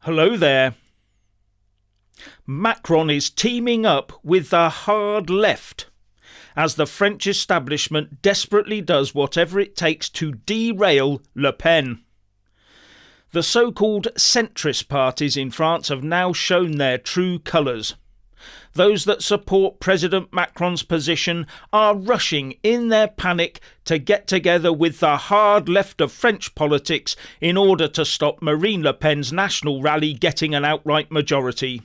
Hello there. Macron is teaming up with the hard left as the French establishment desperately does whatever it takes to derail Le Pen. The so-called centrist parties in France have now shown their true colours. Those that support President Macron's position are rushing in their panic to get together with the hard left of French politics in order to stop Marine Le Pen's national rally getting an outright majority.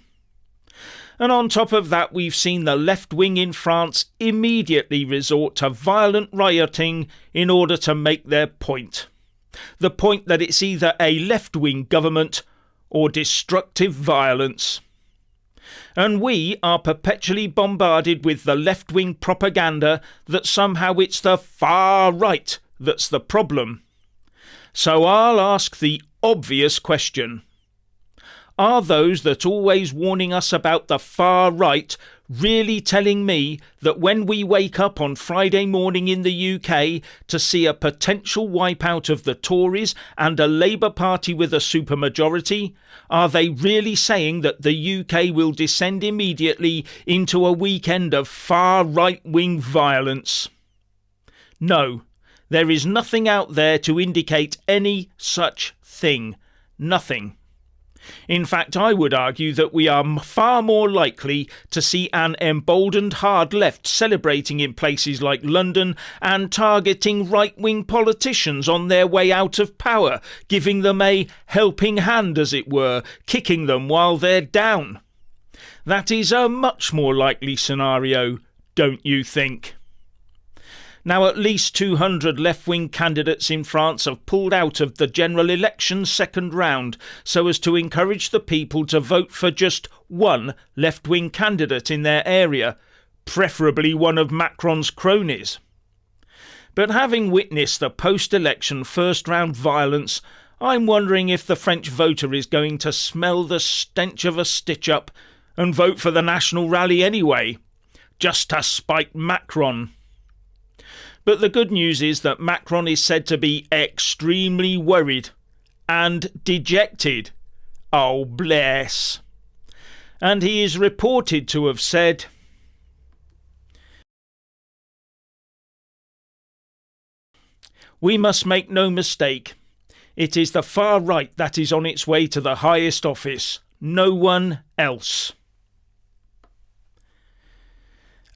And on top of that, we've seen the left wing in France immediately resort to violent rioting in order to make their point. The point that it's either a left-wing government or destructive violence. And we are perpetually bombarded with the left-wing propaganda that somehow it's the far right that's the problem. So I'll ask the obvious question. Are those that always warning us about the far right really telling me that when we wake up on Friday morning in the UK to see a potential wipeout of the Tories and a Labour Party with a supermajority, are they really saying that the UK will descend immediately into a weekend of far right-wing violence? No, there is nothing out there to indicate any such thing. Nothing. In fact, I would argue that we are far more likely to see an emboldened hard left celebrating in places like London and targeting right-wing politicians on their way out of power, giving them a helping hand, as it were, kicking them while they're down. That is a much more likely scenario, don't you think? Now, at least 200 left-wing candidates in France have pulled out of the general election's second round so as to encourage the people to vote for just one left-wing candidate in their area, preferably one of Macron's cronies. But having witnessed the post-election first-round violence, I'm wondering if the French voter is going to smell the stench of a stitch-up and vote for the national rally anyway, just to spite Macron. But the good news is that Macron is said to be extremely worried and dejected. Oh, bless. And he is reported to have said, "We must make no mistake. It is the far right that is on its way to the highest office, no one else."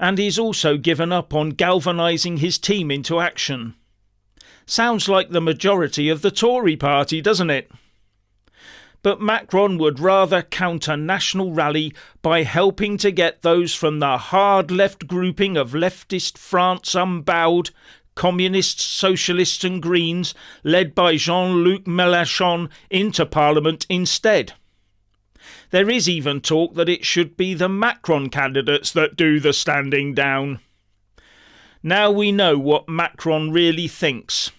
And he's also given up on galvanising his team into action. Sounds like the majority of the Tory party, doesn't it? But Macron would rather counter a national rally by helping to get those from the hard left grouping of leftist France Unbowed, communists, socialists and Greens, led by Jean-Luc Mélenchon, into Parliament instead. There is even talk that it should be the Macron candidates that do the standing down. Now we know what Macron really thinks.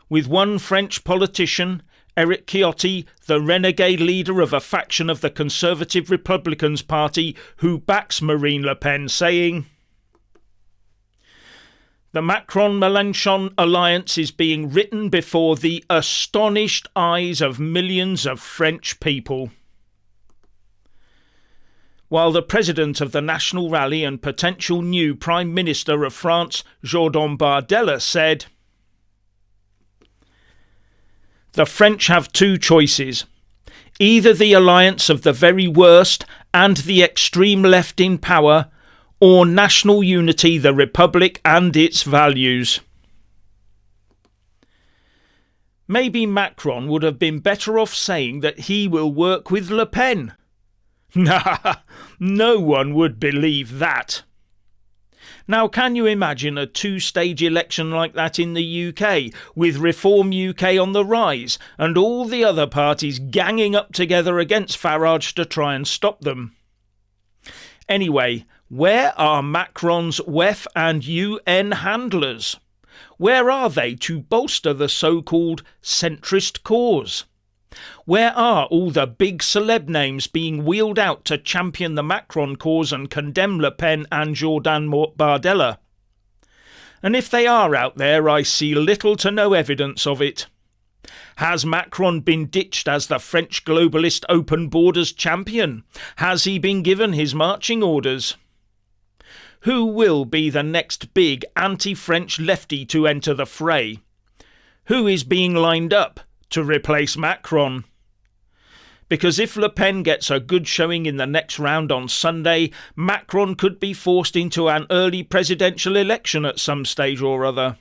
With one French politician, Éric Ciotti, the renegade leader of a faction of the Conservative Republicans Party who backs Marine Le Pen, saying, "The Macron-Mélenchon alliance is being written before the astonished eyes of millions of French people." While the president of the National Rally and potential new Prime Minister of France, Jordan Bardella, said, "The French have two choices. Either the alliance of the very worst and the extreme left in power, or national unity, the Republic and its values." Maybe Macron would have been better off saying that he will work with Le Pen. No one would believe that. Now, can you imagine a two-stage election like that in the UK, with Reform UK on the rise, and all the other parties ganging up together against Farage to try and stop them? Anyway, where are Macron's WEF and UN handlers? Where are they to bolster the so-called centrist cause? Where are all the big celeb names being wheeled out to champion the Macron cause and condemn Le Pen and Jordan Bardella? And if they are out there, I see little to no evidence of it. Has Macron been ditched as the French globalist open borders champion? Has he been given his marching orders? Who will be the next big anti-French lefty to enter the fray? Who is being lined up to replace Macron? Because if Le Pen gets a good showing in the next round on Sunday, Macron could be forced into an early presidential election at some stage or other.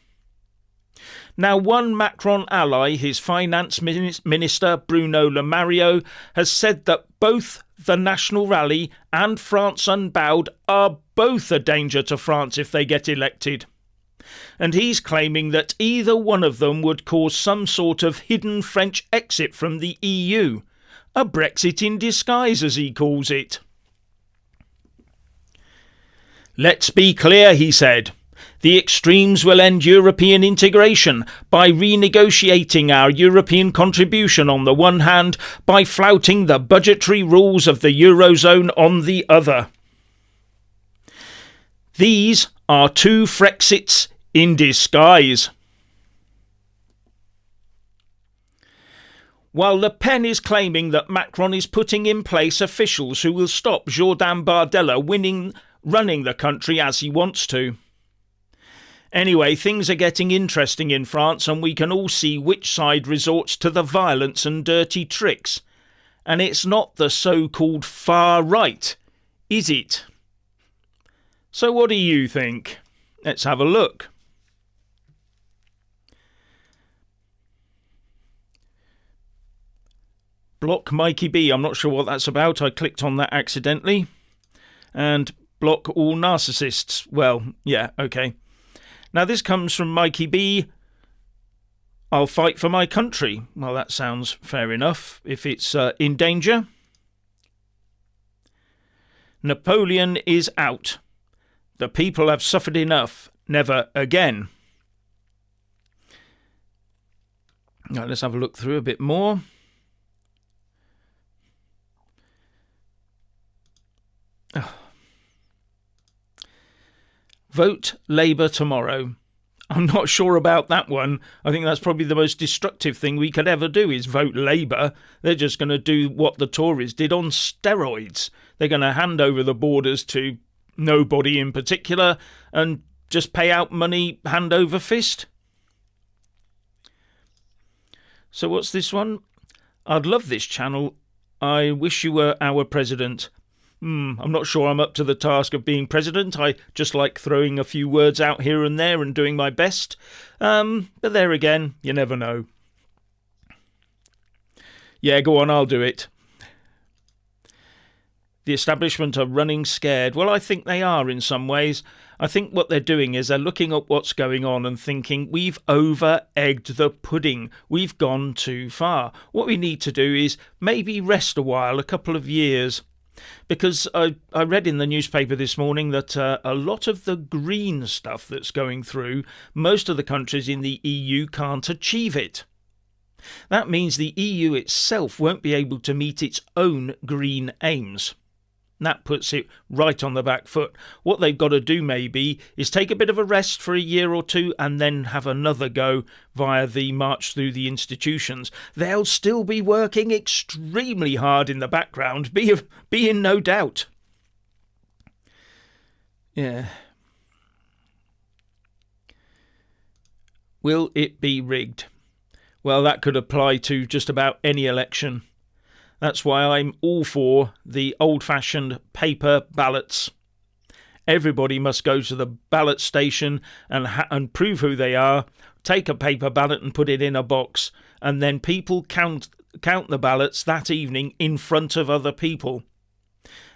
Now, one Macron ally, his finance minister Bruno Le Maire, has said that both the National Rally and France Unbowed are both a danger to France if they get elected. And he's claiming that either one of them would cause some sort of hidden French exit from the EU. A Brexit in disguise, as he calls it. Let's be clear, he said. The extremes will end European integration by renegotiating our European contribution on the one hand, by flouting the budgetary rules of the Eurozone on the other. These are two Frexits in disguise. While Le Pen is claiming that Macron is putting in place officials who will stop Jordan Bardella running the country as he wants to. Anyway, things are getting interesting in France, and we can all see which side resorts to the violence and dirty tricks. And it's not the so-called far right, is it? So what do you think? Let's have a look. Block Mikey B. I'm not sure what that's about. I clicked on that accidentally. And block all narcissists. Well, yeah, okay. Now this comes from Mikey B. I'll fight for my country. Well, that sounds fair enough if it's in danger. Napoleon is out. The people have suffered enough. Never again. Now let's have a look through a bit more. Oh. Vote Labour tomorrow. I'm not sure about that one. I think that's probably the most destructive thing we could ever do is vote Labour. They're just going to do what the Tories did on steroids. They're going to hand over the borders to nobody in particular and just pay out money hand over fist. So what's this one? I'd love this channel. I wish you were our president. I'm not sure I'm up to the task of being president. I just like throwing a few words out here and there and doing my best. But there again, you never know. Yeah, go on, I'll do it. The establishment are running scared. Well, I think they are in some ways. I think what they're doing is they're looking at what's going on and thinking, we've over-egged the pudding. We've gone too far. What we need to do is maybe rest a while, a couple of years. Because I read in the newspaper this morning that a lot of the green stuff that's going through, most of the countries in the EU can't achieve it. That means the EU itself won't be able to meet its own green aims. That puts it right on the back foot. What they've got to do maybe is take a bit of a rest for a year or two and then have another go via the march through the institutions. They'll still be working extremely hard in the background, be in no doubt. Yeah. Will it be rigged? Well, that could apply to just about any election. That's why I'm all for the old-fashioned paper ballots. Everybody must go to the ballot station and prove who they are, take a paper ballot and put it in a box, and then people count the ballots that evening in front of other people.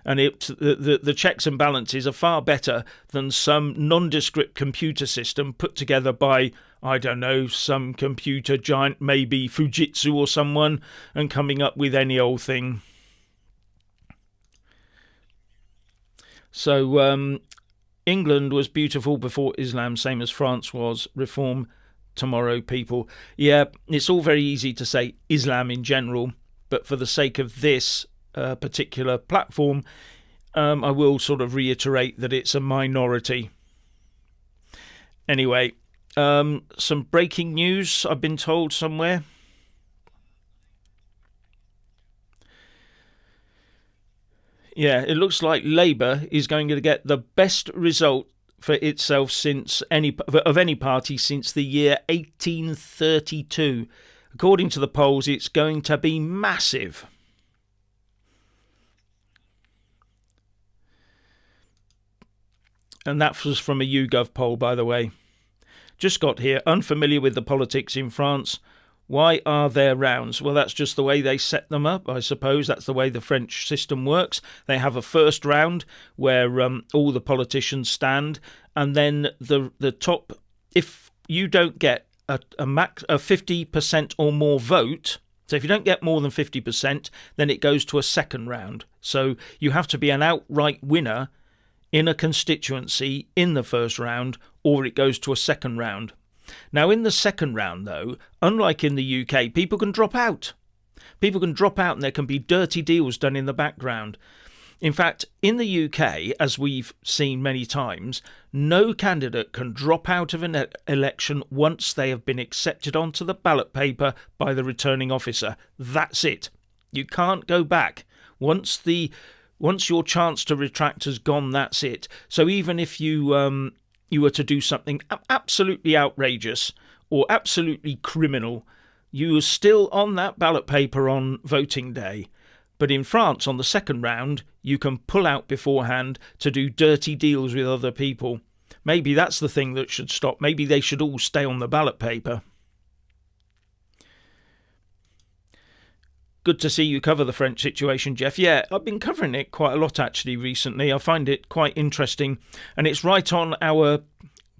And the checks and balances are far better than some nondescript computer system put together by, I don't know, some computer giant, maybe Fujitsu or someone, and coming up with any old thing. So England was beautiful before Islam, same as France was. Reform tomorrow, people. Yeah, it's all very easy to say Islam in general, but for the sake of this particular platform, I will sort of reiterate that it's a minority. Anyway, some breaking news I've been told somewhere. Yeah, it looks like Labour is going to get the best result for itself since any party since the year 1832. According to the polls, it's going to be massive. And that was from a YouGov poll, by the way. Just got here. Unfamiliar with the politics in France. Why are there rounds? Well, that's just the way they set them up, I suppose. That's the way the French system works. They have a first round where all the politicians stand, and then the top, if you don't get a 50% or more vote, so if you don't get more than 50%, then it goes to a second round. So you have to be an outright winner in a constituency in the first round, or it goes to a second round. Now, in the second round, though, unlike in the UK, people can drop out. People can drop out and there can be dirty deals done in the background. In fact, in the UK, as we've seen many times, no candidate can drop out of an election once they have been accepted onto the ballot paper by the returning officer. That's it. You can't go back. Once your chance to retract has gone, that's it. So even if you were to do something absolutely outrageous or absolutely criminal, you are still on that ballot paper on voting day. But in France, on the second round, you can pull out beforehand to do dirty deals with other people. Maybe that's the thing that should stop. Maybe they should all stay on the ballot paper. Good to see you cover the French situation, Jeff. Yeah, I've been covering it quite a lot actually recently. I find it quite interesting, and it's right on our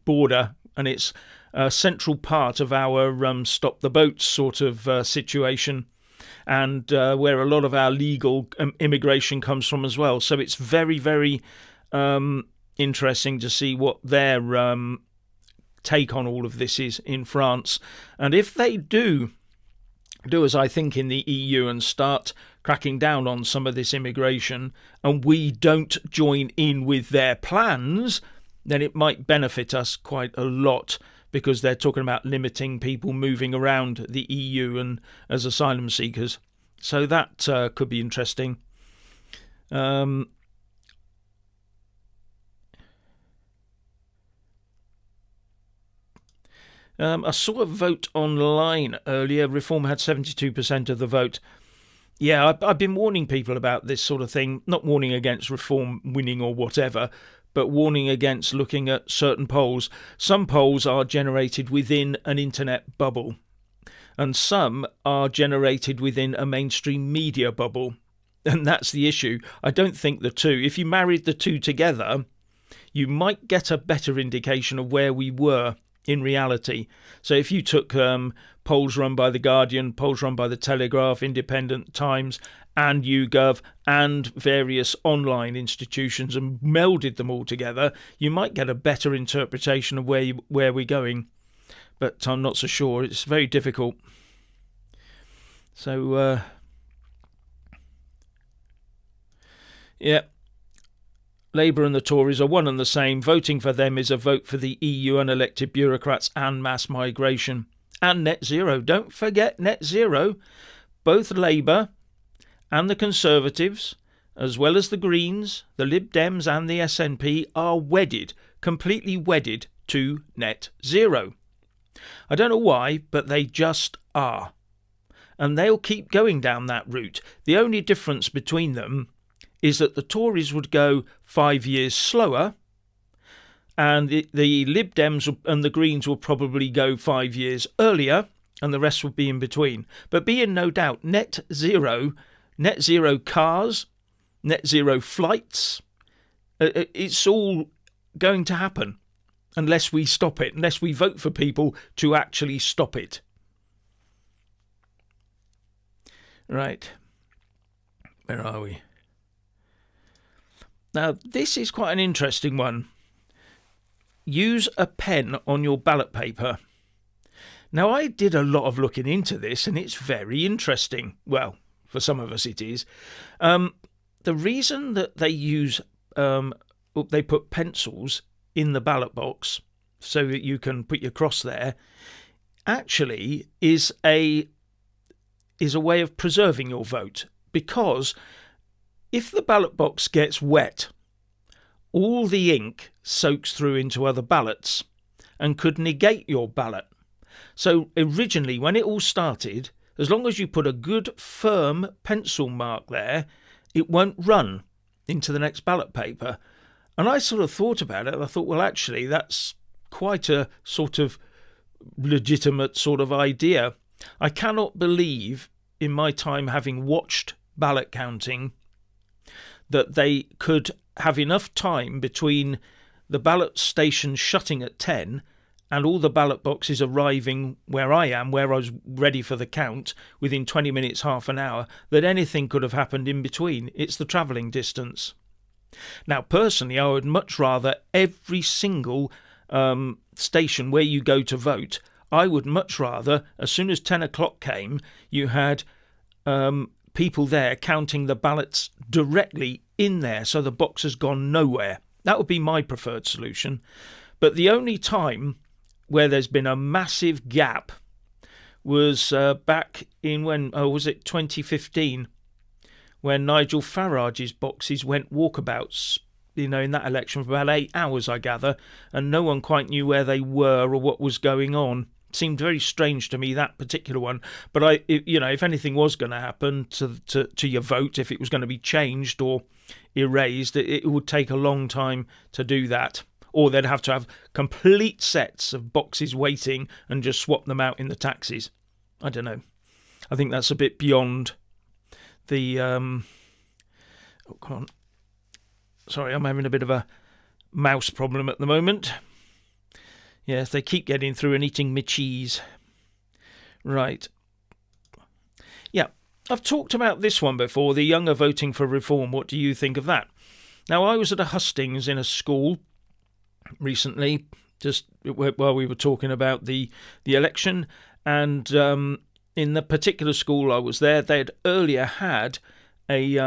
border, and it's a central part of our stop the boats sort of situation, and where a lot of our legal immigration comes from as well. So it's very, very interesting to see what their take on all of this is in France. And if they do as I think in the EU and start cracking down on some of this immigration, and we don't join in with their plans, then it might benefit us quite a lot, because they're talking about limiting people moving around the EU and as asylum seekers. So that could be interesting. I saw a vote online earlier. Reform had 72% of the vote. Yeah, I've been warning people about this sort of thing. Not warning against Reform winning or whatever, but warning against looking at certain polls. Some polls are generated within an internet bubble, and some are generated within a mainstream media bubble. And that's the issue. I don't think the two, if you married the two together, you might get a better indication of where we were in reality. So if you took polls run by The Guardian, polls run by The Telegraph, Independent, Times and YouGov and various online institutions and melded them all together, you might get a better interpretation of where we're going. But I'm not so sure. It's very difficult. So, yeah. Labour and the Tories are one and the same. Voting for them is a vote for the EU unelected bureaucrats and mass migration. And net zero. Don't forget net zero. Both Labour and the Conservatives, as well as the Greens, the Lib Dems and the SNP, are wedded, completely wedded to net zero. I don't know why, but they just are. And they'll keep going down that route. The only difference between them is that the Tories would go 5 years slower, and the Lib Dems and the Greens will probably go 5 years earlier, and the rest will be in between. But be in no doubt, net zero cars, net zero flights, it's all going to happen unless we stop it, unless we vote for people to actually stop it. Right. Where are we? Now, this is quite an interesting one. Use a pen on your ballot paper. Now, I did a lot of looking into this, and it's very interesting. Well, for some of us it is. The reason that they use, they put pencils in the ballot box so that you can put your cross there, actually is a way of preserving your vote, because if the ballot box gets wet, all the ink soaks through into other ballots and could negate your ballot. So originally, when it all started, as long as you put a good firm pencil mark there, it won't run into the next ballot paper. And I sort of thought about it, and I thought, well, actually, that's quite a sort of legitimate sort of idea. I cannot believe, in my time having watched ballot counting, that they could have enough time between the ballot station shutting at 10 and all the ballot boxes arriving where I am, where I was ready for the count, within 20 minutes, half an hour, that anything could have happened in between. It's the travelling distance. Now, personally, I would much rather every single station where you go to vote, I would much rather, as soon as 10 o'clock came, you had people there counting the ballots directly in there, so the box has gone nowhere. That would be my preferred solution. But the only time where there's been a massive gap was back in was it 2015, when Nigel Farage's boxes went walkabouts, in that election for about 8 hours, I gather, and no one quite knew where they were or what was going on. It seemed very strange to me, that particular one. But if anything was going to happen to your vote, if it was going to be changed or erased, it would take a long time to do that. Or they'd have to have complete sets of boxes waiting and just swap them out in the taxis. I don't know. I think that's a bit beyond the... Oh, come on. Sorry, I'm having a bit of a mouse problem at the moment. Yes, they keep getting through and eating my cheese. Right. Yeah, I've talked about this one before, the young are voting for reform. What do you think of that? Now, I was at a hustings in a school recently, just while we were talking about the election, and in the particular school I was there, they'd earlier had a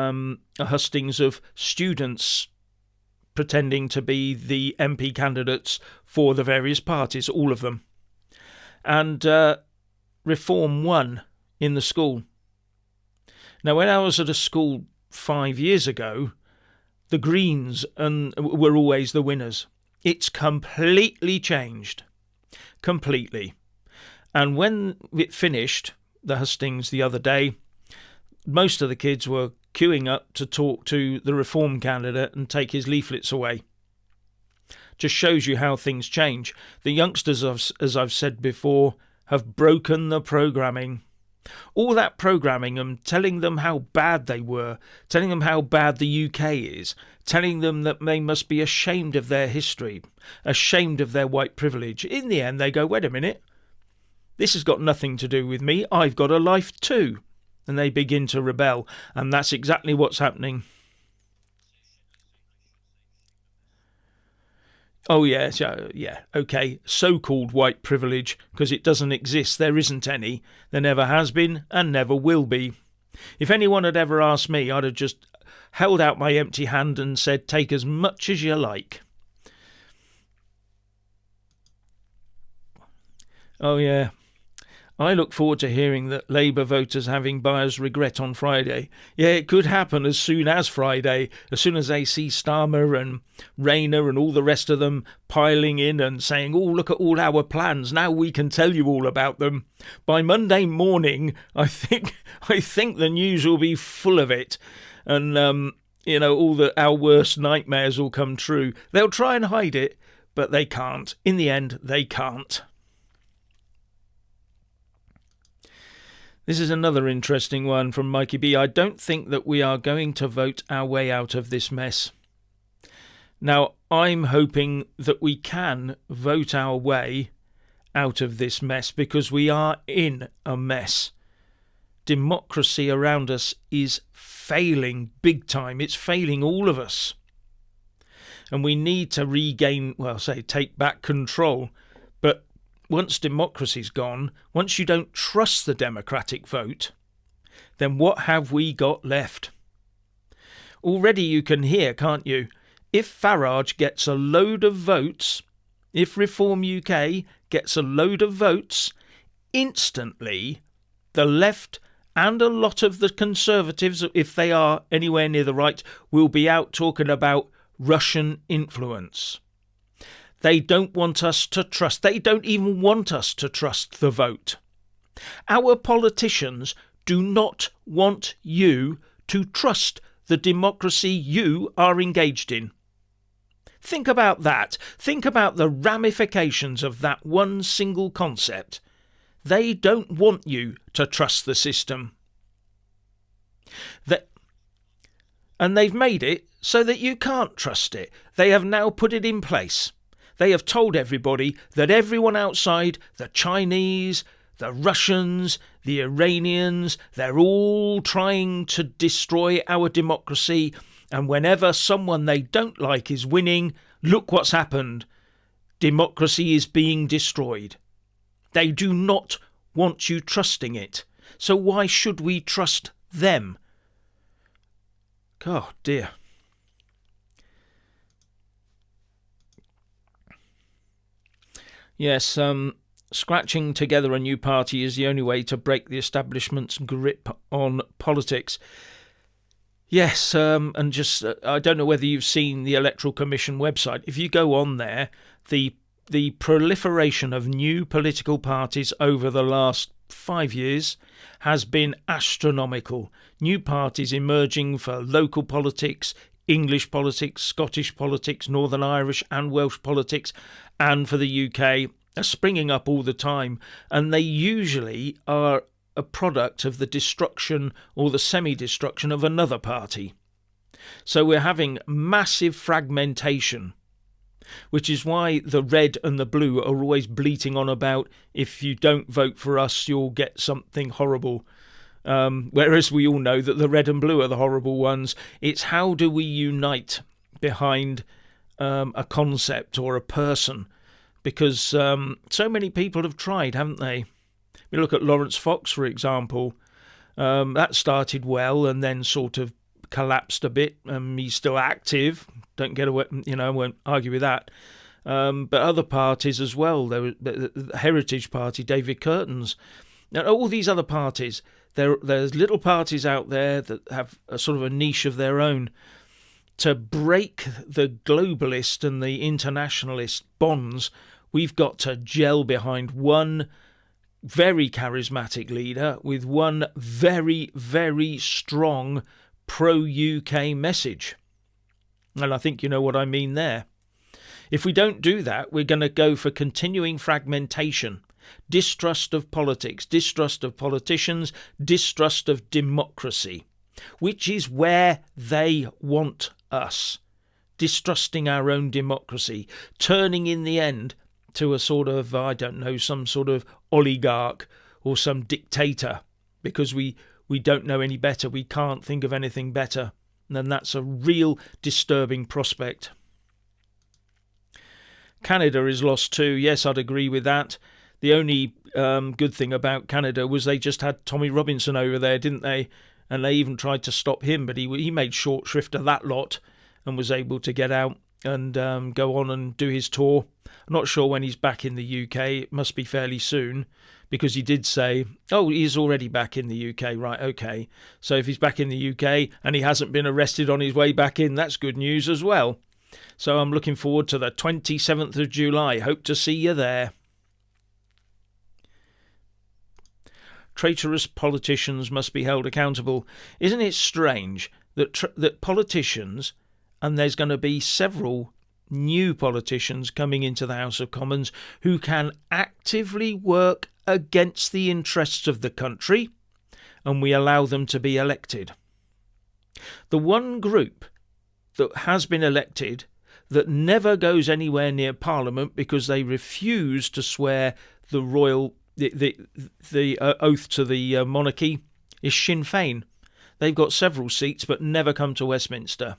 hustings of students pretending to be the MP candidates for the various parties, all of them. And Reform won in the school. Now, when I was at a school 5 years ago, the Greens were always the winners. It's completely changed. Completely. And when it finished, the hustings the other day, most of the kids were queuing up to talk to the Reform candidate and take his leaflets away. Just shows you how things change. The youngsters, as I've said before, have broken the programming. All that programming and telling them how bad they were, telling them how bad the UK is, telling them that they must be ashamed of their history, ashamed of their white privilege. In the end, they go, wait a minute, this has got nothing to do with me. I've got a life too. And they begin to rebel. And that's exactly what's happening. Oh, yes, yeah, okay, so-called white privilege, because it doesn't exist. There isn't any. There never has been and never will be. If anyone had ever asked me, I'd have just held out my empty hand and said, take as much as you like. Oh, yeah. I look forward to hearing that Labour voters having buyer's regret on Friday. Yeah, it could happen as soon as Friday, as soon as they see Starmer and Rayner and all the rest of them piling in and saying, oh, look at all our plans, now we can tell you all about them. By Monday morning, I think the news will be full of it. And, all our worst nightmares will come true. They'll try and hide it, but they can't. In the end, they can't. This is another interesting one from Mikey B. I don't think that we are going to vote our way out of this mess. Now, I'm hoping that we can vote our way out of this mess because we are in a mess. Democracy around us is failing big time. It's failing all of us. And we need to take back control. But once democracy's gone, once you don't trust the democratic vote, then what have we got left? Already you can hear, can't you? If Farage gets a load of votes, if Reform UK gets a load of votes, instantly the left and a lot of the Conservatives, if they are anywhere near the right, will be out talking about Russian influence. They don't want us to trust. They don't even want us to trust the vote. Our politicians do not want you to trust the democracy you are engaged in. Think about that. Think about the ramifications of that one single concept. They don't want you to trust the system. And they've made it so that you can't trust it. They have now put it in place. They have told everybody that everyone outside, the Chinese, the Russians, the Iranians, they're all trying to destroy our democracy. And whenever someone they don't like is winning, look what's happened. Democracy is being destroyed. They do not want you trusting it. So why should we trust them? Oh dear. Yes, scratching together a new party is the only way to break the establishment's grip on politics. Yes, and just I don't know whether you've seen the Electoral Commission website. If you go on there, the proliferation of new political parties over the last 5 years has been astronomical. New parties emerging for local politics, English politics, Scottish politics, Northern Irish and Welsh politics, and for the UK are springing up all the time, and they usually are a product of the destruction or the semi-destruction of another party. So we're having massive fragmentation, which is why the red and the blue are always bleating on about, if you don't vote for us, you'll get something horrible. Whereas we all know that the red and blue are the horrible ones. It's how do we unite behind a concept or a person? Because so many people have tried, haven't they? We look at Lawrence Fox, for example. That started well and then sort of collapsed a bit. He's still active. Don't get away, I won't argue with that. But other parties as well. There was the Heritage Party, David Curtin's. Now, all these other parties, there's little parties out there that have a sort of a niche of their own. To break the globalist and the internationalist bonds, we've got to gel behind one very charismatic leader with one very, very strong pro-UK message. And I think you know what I mean there. If we don't do that, we're going to go for continuing fragmentation, distrust of politics, distrust of politicians, distrust of democracy, which is where they want us, distrusting our own democracy, turning in the end to a sort of, I don't know, some sort of oligarch or some dictator, because we don't know any better. We can't think of anything better. And then that's a real disturbing prospect. Canada is lost too. Yes, I'd agree with that. The only good thing about Canada was they just had Tommy Robinson over there, didn't they? And they even tried to stop him, but he made short shrift of that lot and was able to get out and go on and do his tour. I'm not sure when he's back in the UK. It must be fairly soon, because he did say, oh, he's already back in the UK. Right, okay. So if he's back in the UK and he hasn't been arrested on his way back in, that's good news as well. So I'm looking forward to the 27th of July. Hope to see you there. Traitorous politicians must be held accountable. Isn't it strange that politicians, and there's going to be several new politicians coming into the House of Commons who can actively work against the interests of the country, and we allow them to be elected. The one group that has been elected that never goes anywhere near Parliament because they refuse to swear the oath to the monarchy is Sinn Féin. They've got several seats but never come to Westminster.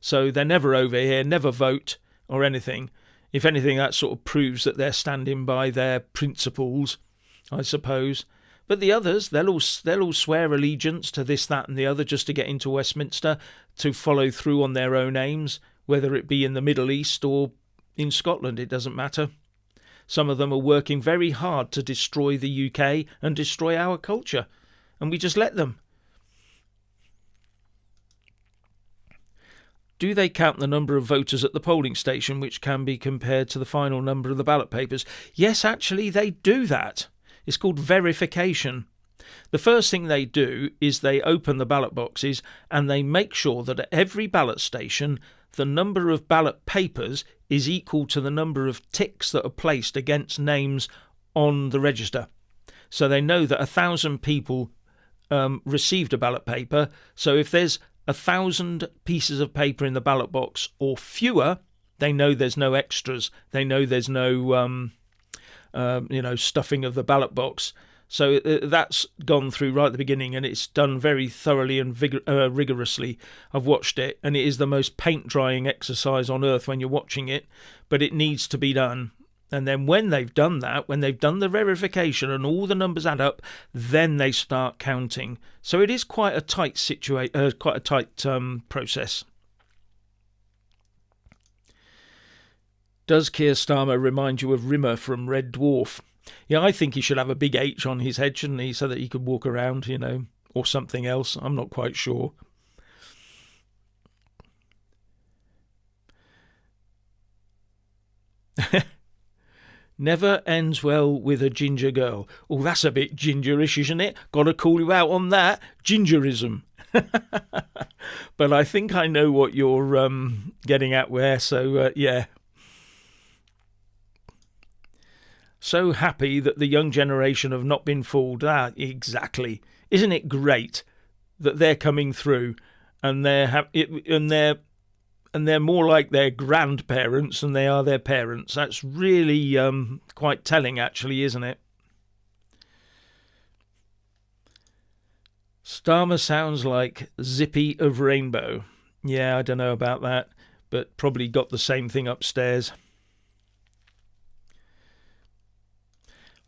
So they're never over here, never vote or anything. If anything, that sort of proves that they're standing by their principles, I suppose. But the others, they'll all swear allegiance to this, that and the other just to get into Westminster, to follow through on their own aims, whether it be in the Middle East or in Scotland, it doesn't matter. Some of them are working very hard to destroy the UK and destroy our culture. and we just let them. Do they count the number of voters at the polling station, which can be compared to the final number of the ballot papers? Yes, actually, they do that. It's called verification. The first thing they do is they open the ballot boxes and they make sure that at every ballot station, the number of ballot papers is equal to the number of ticks that are placed against names on the register. So they know that 1,000 people received a ballot paper. So if there's 1,000 pieces of paper in the ballot box or fewer, they know there's no extras. They know there's no stuffing of the ballot box. So that's gone through right at the beginning, and it's done very thoroughly and rigorously. I've watched it, and it is the most paint-drying exercise on earth when you're watching it, but it needs to be done. And then when they've done that, when they've done the verification and all the numbers add up, then they start counting. So it is quite a tight process. Does Keir Starmer remind you of Rimmer from Red Dwarf? Yeah, I think he should have a big H on his head, shouldn't he, so that he could walk around, or something else. I'm not quite sure. Never ends well with a ginger girl. Oh, that's a bit gingerish, isn't it? Got to call you out on that. Gingerism. But I think I know what you're getting at there, so yeah. So happy that the young generation have not been fooled. Exactly. Isn't it great that they're coming through and they're more like their grandparents than they are their parents? That's really quite telling, actually, isn't it? Starmer sounds like Zippy of Rainbow. Yeah, I don't know about that, but probably got the same thing upstairs.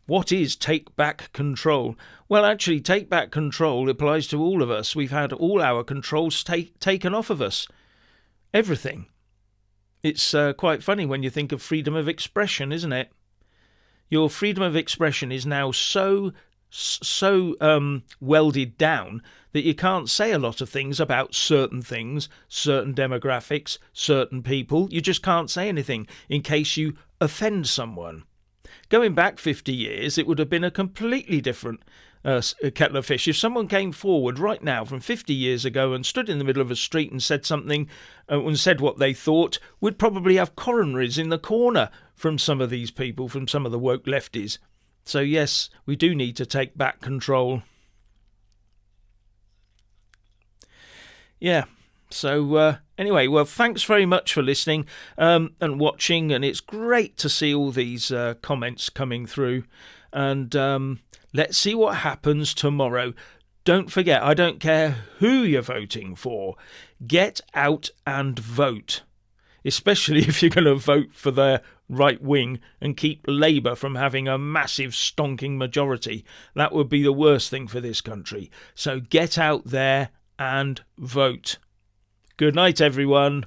What is take back control? Well, actually, take back control applies to all of us. We've had all our controls taken off of us. Everything. It's quite funny when you think of freedom of expression, isn't it? Your freedom of expression is now so welded down that you can't say a lot of things about certain things, certain demographics, certain people. You just can't say anything in case you offend someone. Going back 50 years, it would have been a completely different kettle of fish. If someone came forward right now from 50 years ago and stood in the middle of a street and said something and said what they thought, we'd probably have coronaries in the corner from some of these people, from some of the woke lefties. So yes, we do need to take back control. Yeah. So anyway, well, thanks very much for listening and watching, and it's great to see all these comments coming through, and let's see what happens tomorrow. Don't forget, I don't care who you're voting for, get out and vote, especially if you're going to vote for the right wing and keep Labour from having a massive stonking majority. That would be the worst thing for this country. So get out there and vote. Good night, everyone.